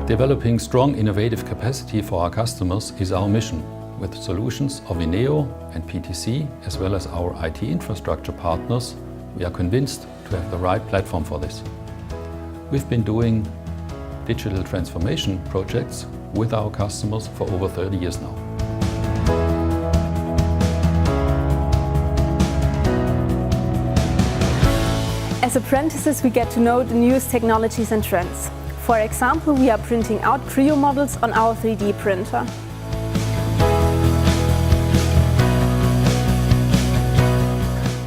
Developing strong innovative capacity for our customers is our mission. With solutions of INNEO and PTC, as well as our IT infrastructure partners, we are convinced to have the right platform for this. We've been doing digital transformation projects with our customers for over 30 years now. As apprentices, we get to know the newest technologies and trends. For example, we are printing out Creo models on our 3D printer.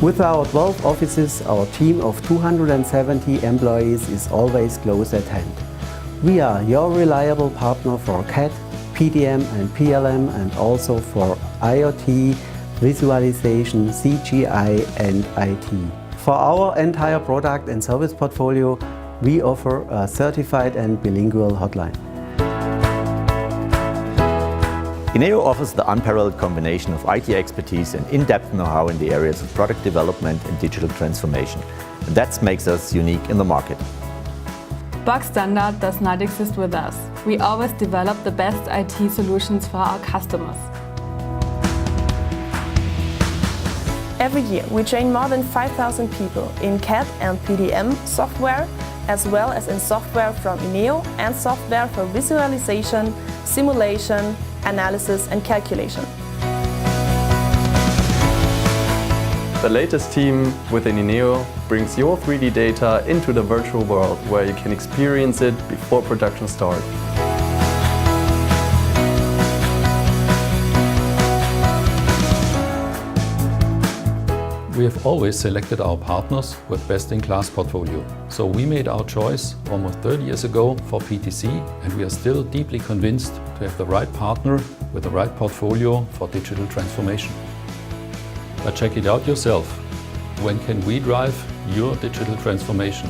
With our 12 offices, our team of 270 employees is always close at hand. We are your reliable partner for CAD, PDM and PLM, and also for IoT, visualization, CGI and IT. For our entire product and service portfolio, we offer a certified and bilingual hotline. INNEO offers the unparalleled combination of IT expertise and in-depth know-how in the areas of product development and digital transformation. And that makes us unique in the market. Bog standard does not exist with us. We always develop the best IT solutions for our customers. Every year we train more than 5,000 people in CAD and PDM software, as well as in software from INNEO and software for visualization, simulation, analysis and calculation. The latest team within INNEO brings your 3D data into the virtual world where you can experience it before production starts. We have always selected our partners with best-in-class portfolio. So we made our choice almost 30 years ago for PTC, and we are still deeply convinced to have the right partner with the right portfolio for digital transformation. But check it out yourself. When can we drive your digital transformation?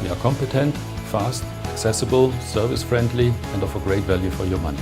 We are competent, fast, accessible, service-friendly, and offer great value for your money.